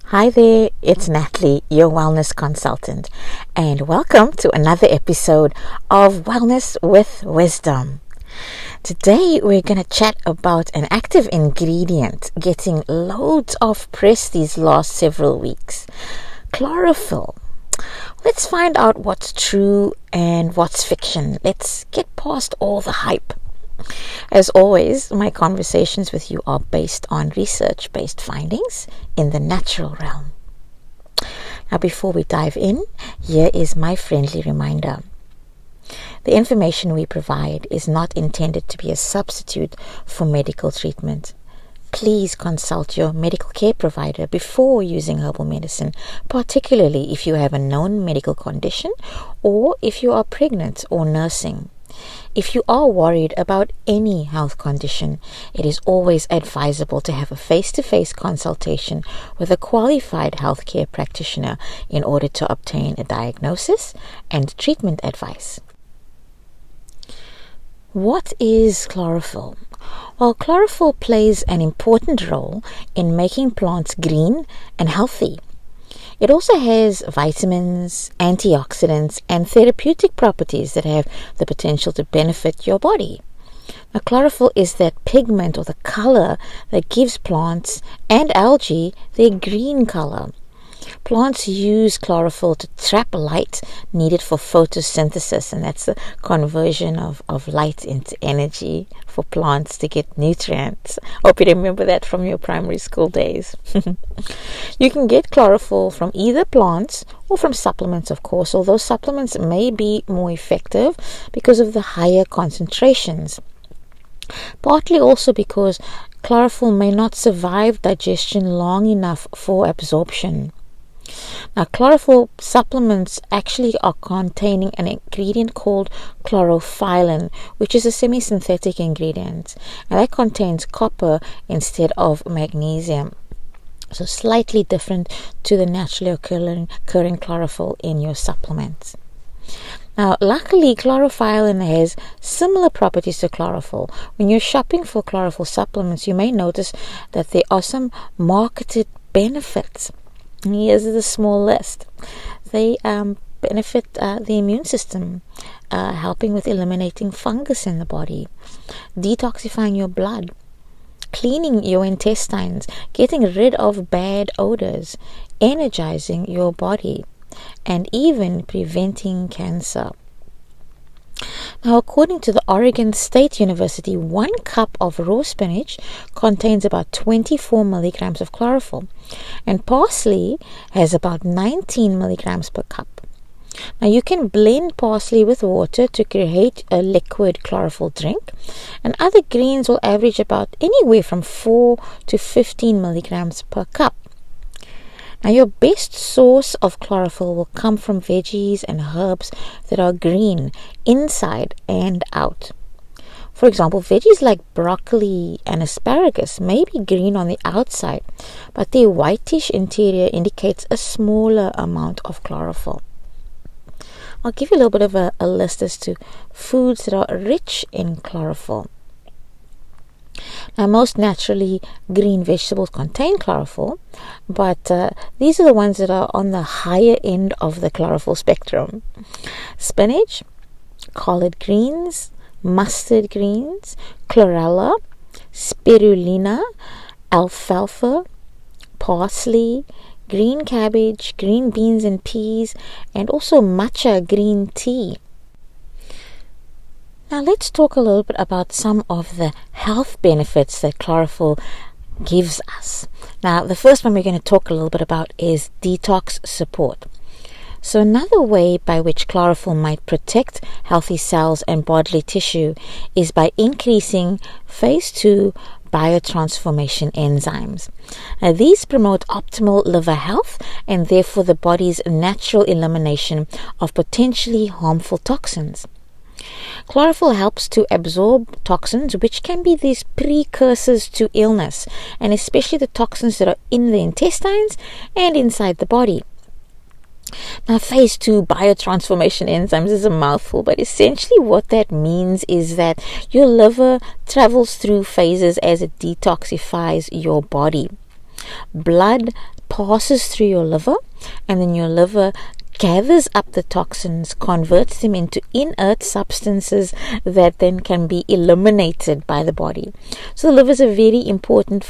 Hi there, it's Natalie, your wellness consultant, and welcome to another episode of Wellness with Wisdom. Today we're going to chat about an active ingredient getting loads of press these last several weeks: chlorophyll. Let's find out what's true and what's fiction. Let's get past all the hype. As always, my conversations with you are based on research-based findings in the natural realm. Now, before we dive in, here is my friendly reminder. The information we provide is not intended to be a substitute for medical treatment. Please consult your medical care provider before using herbal medicine, particularly if you have a known medical condition or if you are pregnant or nursing. If you are worried about any health condition, it is always advisable to have a face-to-face consultation with a qualified healthcare practitioner in order to obtain a diagnosis and treatment advice. What is chlorophyll? Well, chlorophyll plays an important role in making plants green and healthy. It also has vitamins, antioxidants, and therapeutic properties that have the potential to benefit your body. Now, chlorophyll is that pigment or the color that gives plants and algae their green color. Plants use chlorophyll to trap light needed for photosynthesis, and that's the conversion of light into energy for plants to get nutrients. Hope you remember that from your primary school days. You can get chlorophyll from either plants or from supplements, of course, although supplements may be more effective because of the higher concentrations. Partly also because chlorophyll may not survive digestion long enough for absorption. Now, chlorophyll supplements actually are containing an ingredient called chlorophyllin, which is a semi-synthetic ingredient, and that contains copper instead of magnesium. So slightly different to the naturally occurring chlorophyll in your supplements. Now, luckily, chlorophyllin has similar properties to chlorophyll. When you're shopping for chlorophyll supplements, you may notice that there are some marketed benefits. Here's the small list. They benefit the immune system, helping with eliminating fungus in the body, detoxifying your blood, cleaning your intestines, getting rid of bad odors, energizing your body, and even preventing cancer. Now, according to the Oregon State University, 1 cup of raw spinach contains about 24 milligrams of chlorophyll, and parsley has about 19 milligrams per cup. Now, you can blend parsley with water to create a liquid chlorophyll drink, and other greens will average about anywhere from 4 to 15 milligrams per cup. Now, your best source of chlorophyll will come from veggies and herbs that are green inside and out. For example, veggies like broccoli and asparagus may be green on the outside, but their whitish interior indicates a smaller amount of chlorophyll. I'll give you a little bit of a list as to foods that are rich in chlorophyll. Now, most naturally green vegetables contain chlorophyll, but these are the ones that are on the higher end of the chlorophyll spectrum. Spinach, collard greens, mustard greens, chlorella, spirulina, alfalfa, parsley, green cabbage, green beans and peas, and also matcha green tea. Now, let's talk a little bit about some of the health benefits that chlorophyll gives us. Now, the first one we're going to talk a little bit about is detox support. So another way by which chlorophyll might protect healthy cells and bodily tissue is by increasing phase 2 biotransformation enzymes. Now, these promote optimal liver health and therefore the body's natural elimination of potentially harmful toxins. Chlorophyll helps to absorb toxins, which can be these precursors to illness, and especially the toxins that are in the intestines and inside the body. Now, phase 2 biotransformation enzymes is a mouthful, but essentially what that means is that your liver travels through phases as it detoxifies your body. Blood passes through your liver, and then your liver gathers up the toxins, converts them into inert substances that then can be eliminated by the body. So the liver is a very important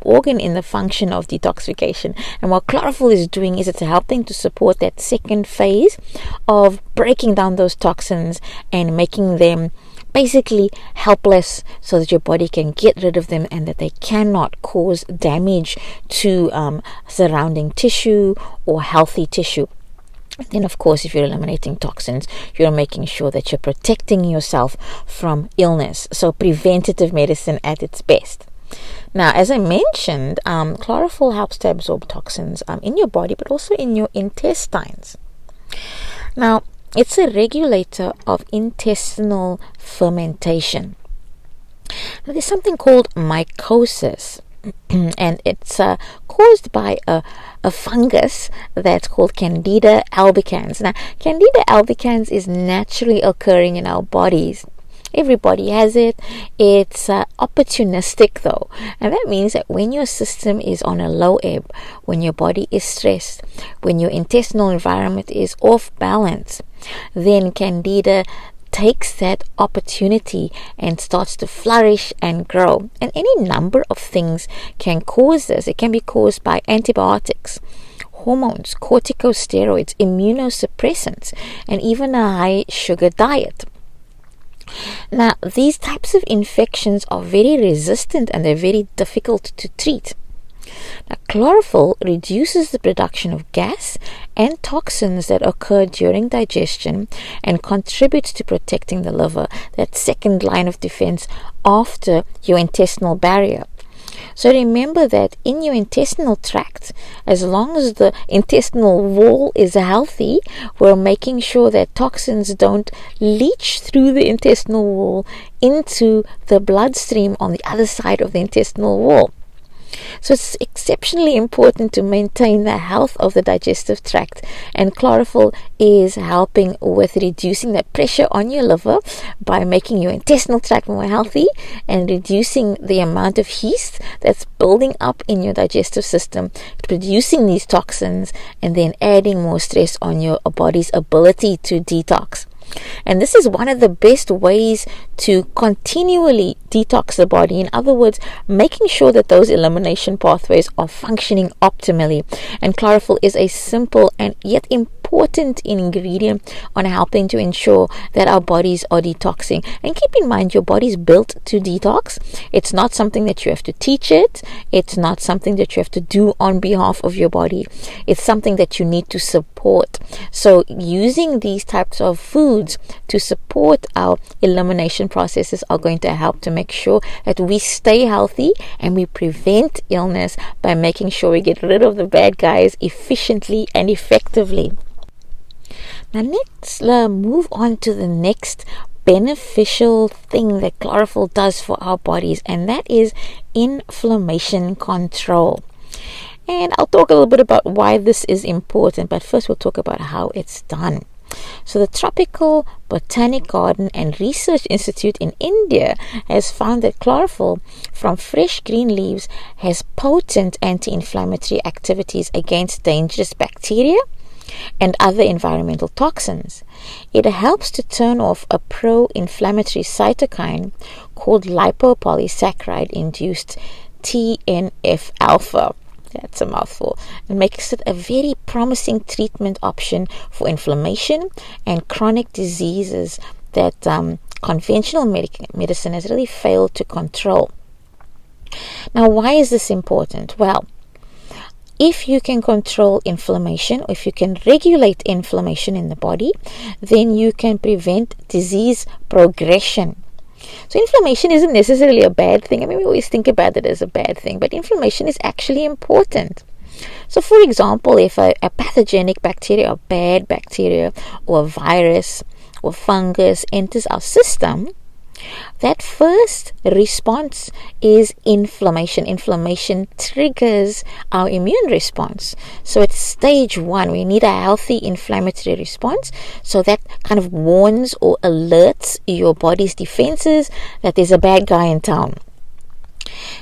organ in the function of detoxification, and what chlorophyll is doing is it's helping to support that second phase of breaking down those toxins and making them basically helpless, so that your body can get rid of them and that they cannot cause damage to surrounding tissue or healthy tissue. Then, of course, if you're eliminating toxins, you're making sure that you're protecting yourself from illness. So preventative medicine at its best. Now, as I mentioned, chlorophyll helps to absorb toxins in your body, but also in your intestines. Now, it's a regulator of intestinal fermentation. Now, there's something called mycosis, and it's caused by a fungus that's called Candida albicans. Now, Candida albicans is naturally occurring in our bodies. Everybody has it. It's opportunistic though, and that means that when your system is on a low ebb, when your body is stressed, when your intestinal environment is off balance, then Candida takes that opportunity and starts to flourish and grow. And any number of things can cause this. It can be caused by antibiotics, hormones, corticosteroids, immunosuppressants, and even a high sugar diet. Now, these types of infections are very resistant and they're very difficult to treat. Now, chlorophyll reduces the production of gas and toxins that occur during digestion and contributes to protecting the liver, that second line of defense after your intestinal barrier. So remember that in your intestinal tract, as long as the intestinal wall is healthy, we're making sure that toxins don't leach through the intestinal wall into the bloodstream on the other side of the intestinal wall. So it's exceptionally important to maintain the health of the digestive tract, and chlorophyll is helping with reducing the pressure on your liver by making your intestinal tract more healthy and reducing the amount of yeast that's building up in your digestive system, producing these toxins, and then adding more stress on your body's ability to detox. And this is one of the best ways to continually detox the body. In other words, making sure that those elimination pathways are functioning optimally. And chlorophyll is a simple and yet important ingredient on helping to ensure that our bodies are detoxing. And keep in mind, your body's built to detox. It's not something that you have to teach it. It's not something that you have to do on behalf of your body. It's something that you need to support. So using these types of foods to support our elimination processes are going to help to make sure that we stay healthy and we prevent illness by making sure we get rid of the bad guys efficiently and effectively. Now let's move on to the next beneficial thing that chlorophyll does for our bodies, and that is inflammation control. And I'll talk a little bit about why this is important, but first we'll talk about how it's done. So the Tropical Botanic Garden and Research Institute in India has found that chlorophyll from fresh green leaves has potent anti-inflammatory activities against dangerous bacteria and other environmental toxins. It helps to turn off a pro-inflammatory cytokine called lipopolysaccharide-induced TNF-alpha. That's a mouthful. It makes it a very promising treatment option for inflammation and chronic diseases that conventional medicine has really failed to control. Now, why is this important? Well, if you can control inflammation, or if you can regulate inflammation in the body, then you can prevent disease progression. So inflammation isn't necessarily a bad thing. I mean, we always think about it as a bad thing, but inflammation is actually important. So for example, if a pathogenic bacteria, or bad bacteria, or a virus, or fungus enters our system, that first response is inflammation. Inflammation triggers our immune response. So it's stage one. We need a healthy inflammatory response. So that kind of warns or alerts your body's defenses that there's a bad guy in town.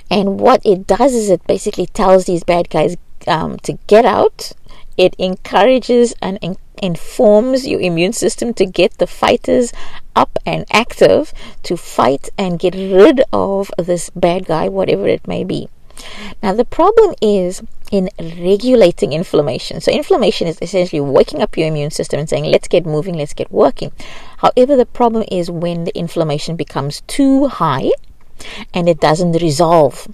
And what it does is it basically tells these bad guys to get out. It encourages and informs your immune system to get the fighters up and active to fight and get rid of this bad guy, whatever it may be. Now, the problem is in regulating inflammation. So inflammation is essentially waking up your immune system and saying, let's get moving, let's get working. However, the problem is when the inflammation becomes too high and it doesn't resolve.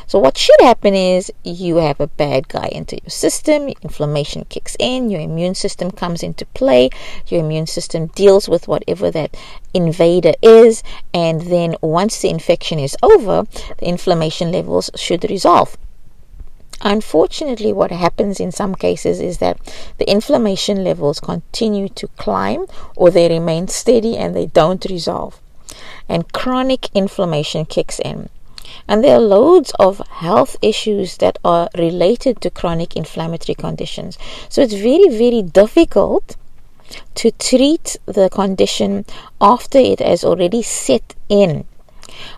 So what should happen is you have a bad guy into your system, inflammation kicks in, your immune system comes into play, your immune system deals with whatever that invader is, and then once the infection is over, the inflammation levels should resolve. Unfortunately, what happens in some cases is that the inflammation levels continue to climb, or they remain steady and they don't resolve. And chronic inflammation kicks in. And there are loads of health issues that are related to chronic inflammatory conditions. So it's very, very difficult to treat the condition after it has already set in.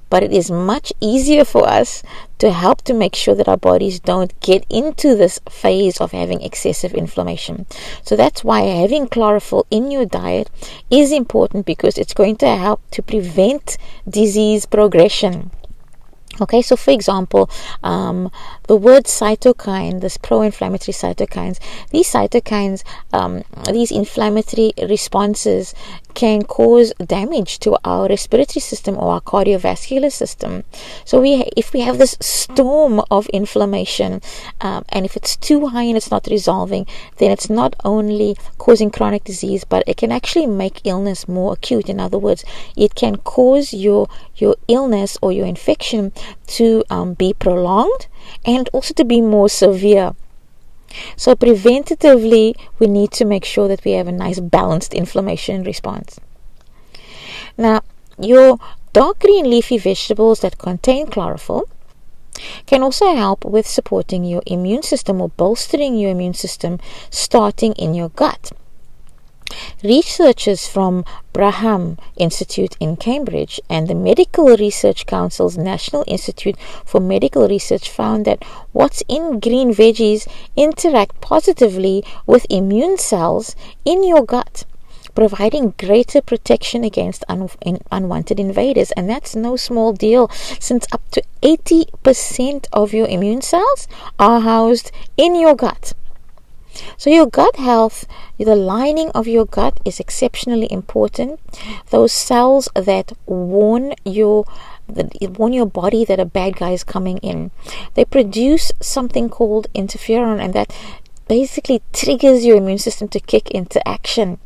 But it is much easier for us to help to make sure that our bodies don't get into this phase of having excessive inflammation. So that's why having chlorophyll in your diet is important, because it's going to help to prevent disease progression. Okay, so for example, the word cytokine, this pro-inflammatory cytokines, these inflammatory responses can cause damage to our respiratory system or our cardiovascular system. So if we have this storm of inflammation, and if it's too high and it's not resolving, then it's not only causing chronic disease, but it can actually make illness more acute. In other words, it can cause your illness or your infection to be prolonged and also to be more severe. So preventatively, we need to make sure that we have a nice balanced inflammation response. Now, your dark green leafy vegetables that contain chlorophyll can also help with supporting your immune system or bolstering your immune system, starting in your gut. Researchers from Brigham Institute in Cambridge and the Medical Research Council's National Institute for Medical Research found that what's in green veggies interact positively with immune cells in your gut, providing greater protection against unwanted invaders. And that's no small deal, since up to 80% of your immune cells are housed in your gut. So your gut health, the lining of your gut, is exceptionally important. Those cells that warn your body that a bad guy is coming in, they produce something called interferon, and that basically triggers your immune system to kick into action.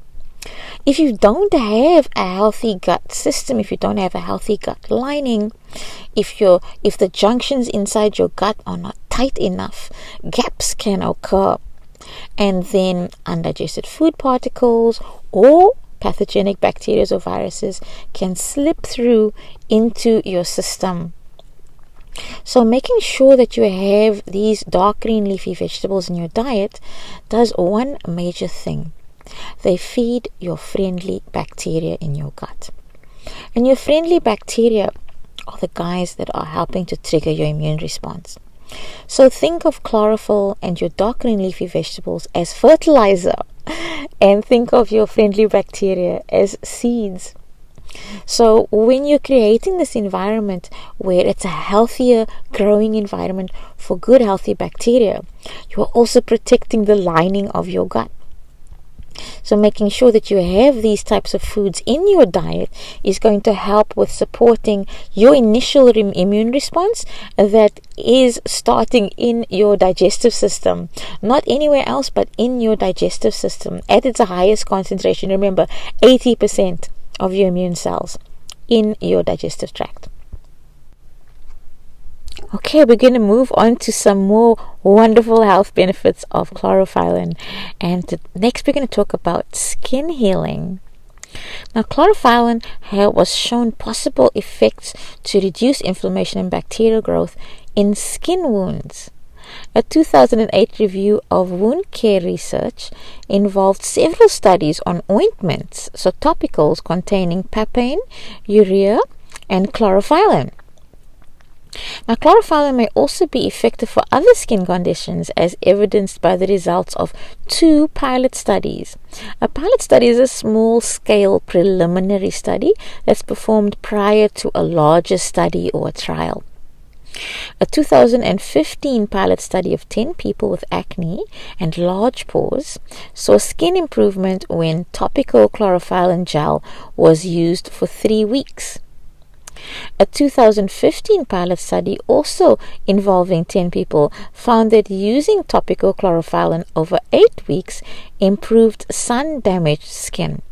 If you don't have a healthy gut system, if you don't have a healthy gut lining, if the junctions inside your gut are not tight enough, gaps can occur. And then undigested food particles or pathogenic bacteria or viruses can slip through into your system. So making sure that you have these dark green leafy vegetables in your diet does one major thing. They feed your friendly bacteria in your gut. And your friendly bacteria are the guys that are helping to trigger your immune response. So think of chlorophyll and your dark green leafy vegetables as fertilizer, and think of your friendly bacteria as seeds. So when you're creating this environment where it's a healthier growing environment for good healthy bacteria, you are also protecting the lining of your gut. So making sure that you have these types of foods in your diet is going to help with supporting your initial immune response that is starting in your digestive system. Not anywhere else, but in your digestive system. At its highest concentration, remember, 80% of your immune cells in your digestive tract. Okay, we're going to move on to some more wonderful health benefits of chlorophyll, and next we're going to talk about skin healing. Now, chlorophyll was shown possible effects to reduce inflammation and bacterial growth in skin wounds. A 2008 review of wound care research involved several studies on ointments, so topicals containing papain, urea, and chlorophyll. Now, chlorophyll may also be effective for other skin conditions, as evidenced by the results of 2 pilot studies. A pilot study is a small-scale preliminary study that's performed prior to a larger study or a trial. A 2015 pilot study of 10 people with acne and large pores saw skin improvement when topical chlorophyll gel was used for 3 weeks. A 2015 pilot study, also involving 10 people, found that using topical chlorophyll over 8 weeks improved sun-damaged skin.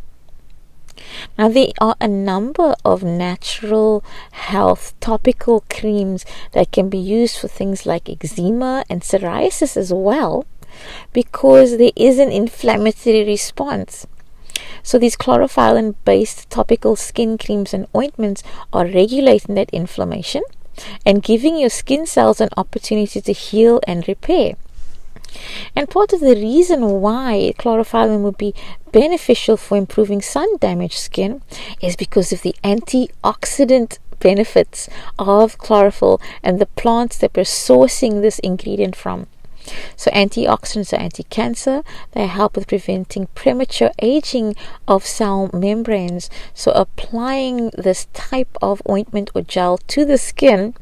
Now, there are a number of natural health topical creams that can be used for things like eczema and psoriasis as well, because there is an inflammatory response. So these chlorophyll-based topical skin creams and ointments are regulating that inflammation and giving your skin cells an opportunity to heal and repair. And part of the reason why chlorophyll would be beneficial for improving sun-damaged skin is because of the antioxidant benefits of chlorophyll and the plants that we're sourcing this ingredient from. So antioxidants are anti-cancer. They help with preventing premature aging of cell membranes. So applying this type of ointment or gel to the skin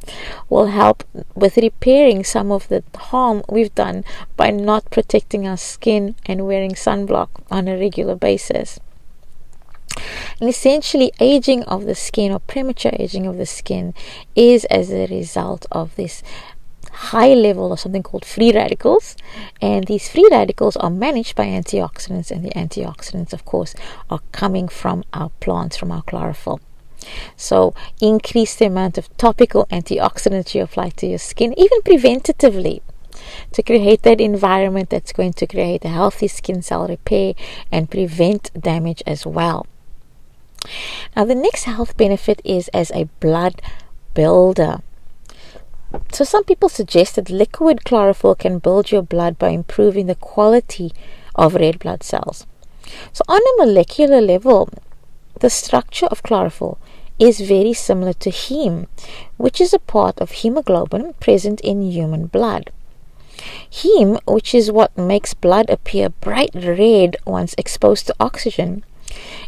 will help with repairing some of the harm we've done by not protecting our skin and wearing sunblock on a regular basis. And essentially, aging of the skin or premature aging of the skin is as a result of this high level of something called free radicals, and these free radicals are managed by antioxidants, and the antioxidants, of course, are coming from our plants, from our chlorophyll. So increase the amount of topical antioxidants you apply to your skin, even preventatively, to create that environment that's going to create a healthy skin cell repair and prevent damage as well. Now, the next health benefit is as a blood builder. So some people suggest that liquid chlorophyll can build your blood by improving the quality of red blood cells. So on a molecular level, the structure of chlorophyll is very similar to heme, which is a part of hemoglobin present in human blood. Heme, which is what makes blood appear bright red once exposed to oxygen,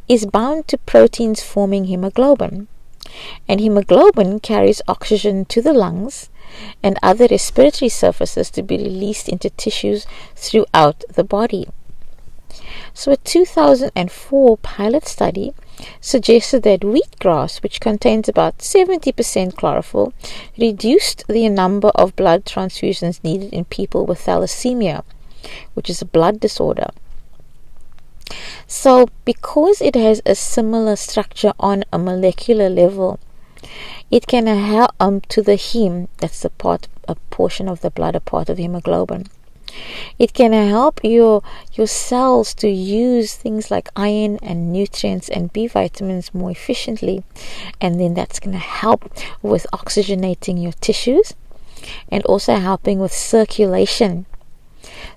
is bound to proteins forming hemoglobin. And hemoglobin carries oxygen to the lungs and other respiratory surfaces to be released into tissues throughout the body. So a 2004 pilot study suggested that wheatgrass, which contains about 70% chlorophyll, reduced the number of blood transfusions needed in people with thalassemia, which is a blood disorder. So because it has a similar structure on a molecular level, it can help to the heme, that's a portion of the blood, a part of hemoglobin. It can help your cells to use things like iron and nutrients and B vitamins more efficiently, and then that's going to help with oxygenating your tissues and also helping with circulation.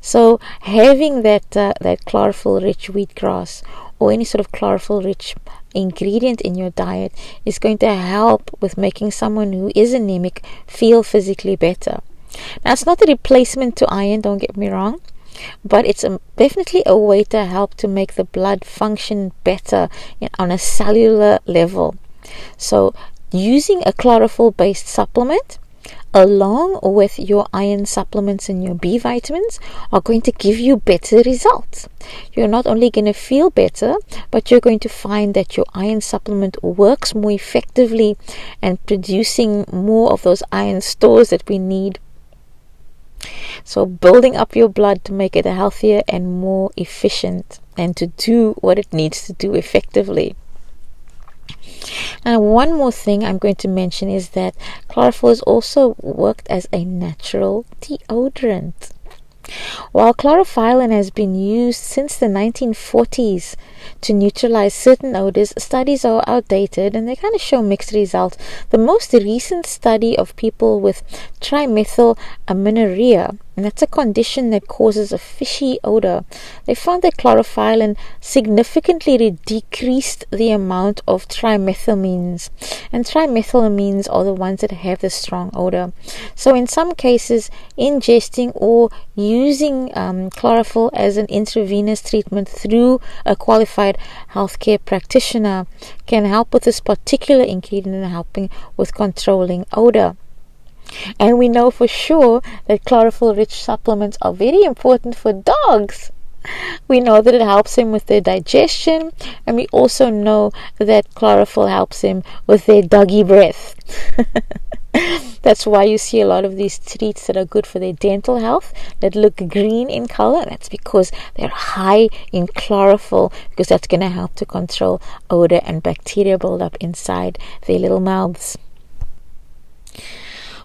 So having that chlorophyll-rich wheatgrass or any sort of chlorophyll-rich ingredient in your diet is going to help with making someone who is anemic feel physically better. Now, it's not a replacement to iron, don't get me wrong, but it's definitely a way to help to make the blood function better on a cellular level. So using a chlorophyll-based supplement along with your iron supplements and your B vitamins are going to give you better results. You're not only going to feel better, but you're going to find that your iron supplement works more effectively and producing more of those iron stores that we need. So building up your blood to make it healthier and more efficient and to do what it needs to do effectively. And one more thing I'm going to mention is that chlorophyll has also worked as a natural deodorant. While chlorophyll has been used since the 1940s to neutralize certain odors, studies are outdated and they kind of show mixed results. The most recent study of people with trimethylaminorrhea and that's a condition that causes a fishy odor. They found that chlorophyll significantly decreased the amount of trimethylamines, and trimethylamines are the ones that have the strong odor. So in some cases, ingesting or using chlorophyll as an intravenous treatment through a qualified healthcare practitioner can help with this particular ingredient in helping with controlling odor. And we know for sure that chlorophyll-rich supplements are very important for dogs. We know that it helps them with their digestion, and we also know that chlorophyll helps them with their doggy breath. That's why you see a lot of these treats that are good for their dental health that look green in color. That's because they're high in chlorophyll, because that's going to help to control odor and bacteria buildup inside their little mouths.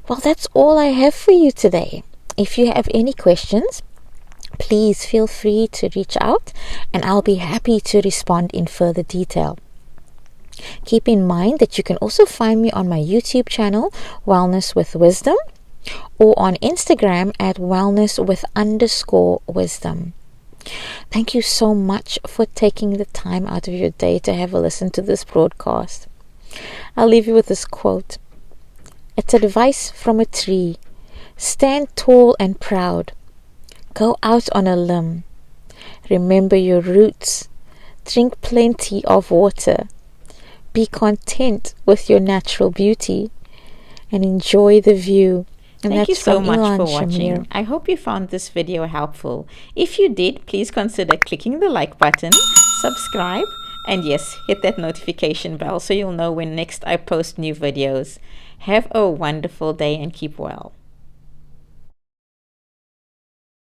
Well, that's all I have for you today. If you have any questions, please feel free to reach out, and I'll be happy to respond in further detail. Keep in mind that you can also find me on my YouTube channel, Wellness with Wisdom, or on Instagram at wellness_with_wisdom. Thank you so much for taking the time out of your day to have a listen to this broadcast. I'll leave you with this quote. It's advice from a tree. Stand tall and proud. Go out on a limb. Remember your roots. Drink plenty of water. Be content with your natural beauty and enjoy the view. And Thank you so much for Shamir. watching. I hope you found this video helpful. If you did, please consider clicking the like button, subscribe, and yes, hit that notification bell so you'll know when next I post new videos. Have a wonderful day and keep well.